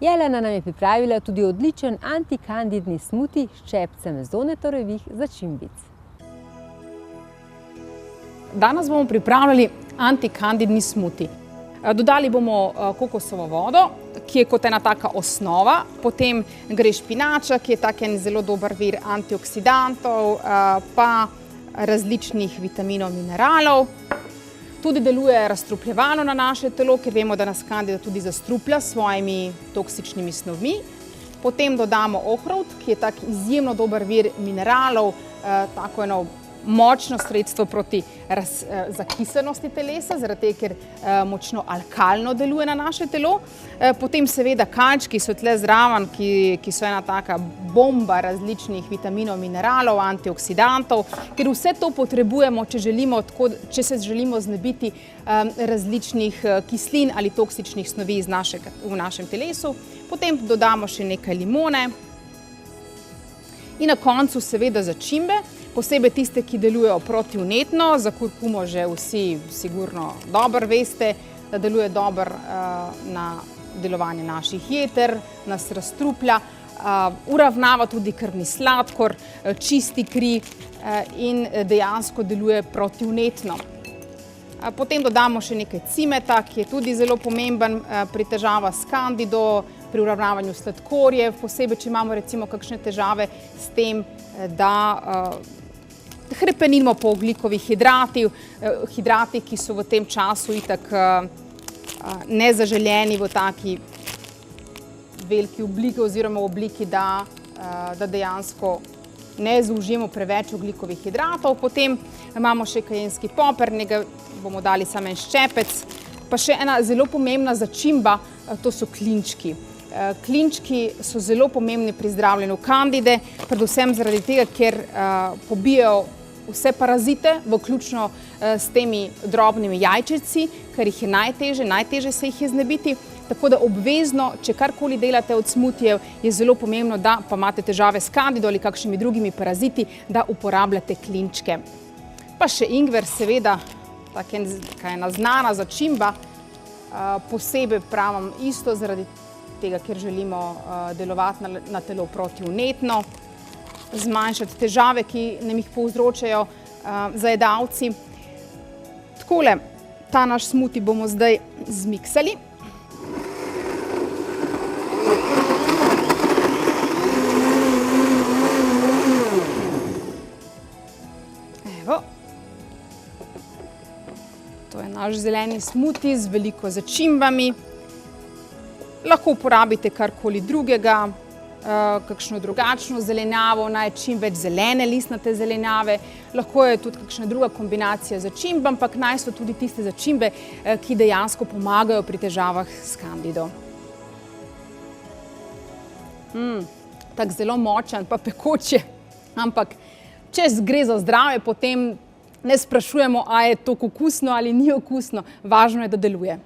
Jelena nam je pripravila tudi odličen antikandidni smuti s ščepcem Zonetorovih začimbic. Danes bomo pripravljali antikandidni smuti. Dodali bomo kokosovo vodo, ki je kot ena taka osnova, potem gre špinača, ki je tak en zelo dober vir antioksidantov, pa različnih vitaminov, mineralov. Tudi deluje razstrupljevalno na naše telo, ker vemo, da nas kandida tudi zastruplja s svojimi toksičnimi snovmi. Potem dodamo ohrovt, ki je tak izjemno dober vir mineralov, tako eno močno sredstvo proti zakisenosti telesa, zaradi tega, ker močno alkalno deluje na naše telo. Potem seveda kalčki so tle zraven, ki so ena taka bomba različnih vitaminov, mineralov, antioksidantov, ker vse to potrebujemo, če se želimo znebiti različnih kislin ali toksičnih snovi v našem telesu. Potem dodamo še nekaj limone in na koncu seveda začimbe, posebej tiste, ki delujejo protivnetno. Za kurkumo že vsi sigurno dobro veste, da deluje dobro na delovanje naših jeter, nas razstruplja, uravnava tudi krvni sladkor, čisti kri in dejansko deluje protivnetno. Potem dodamo še nekaj cimeta, ki je tudi zelo pomemben pri težavah s kandido, pri uravnavanju sladkorjev, posebej, če imamo recimo kakšne težave s tem, da hrepenimo po ogljikovih hidratih, ki so v tem času itak nezaželeni v taki veliki obliki oziroma v obliki, da dejansko ne zaužijemo preveč ogljikovih hidratov. Potem imamo še kajenski poper, njega bomo dali samo en ščepec. Pa še ena zelo pomembna začimba, to so klinčki. Klinčki so zelo pomembni pri zdravljenju kandide, predvsem zaradi tega, ker pobijajo vse parazite, vključno s temi drobnimi jajčeci, ker jih je najtežje se jih je znebiti. Tako da obvezno, če karkoli delate od smutijev, je zelo pomembno, da pa imate težave s kandido ali kakšnimi drugimi paraziti, da uporabljate klinčke. Pa še ingver, seveda, taka ena znana začimba, posebej pravim isto zaradi tega, ker želimo delovati na telo protivnetno, zmanjšati težave, ki nam jih povzročajo zajedavci. Takole, ta naš smuti bomo zdaj zmiksali. Evo. To je naš zeleni smuti z veliko začimbami. Lahko uporabite karkoli drugega, kakšno drugačno zelenjavo, naj čim več zelene listnate zelenjave. Lahko je tudi kakšna druga kombinacija začimb, ampak naj so tudi tiste začimbe, ki dejansko pomagajo pri težavah s kandido. Tak zelo močan, pa pekoče, ampak če gre za zdravje, potem ne sprašujemo, a je to okusno ali ni okusno, važno je, da deluje.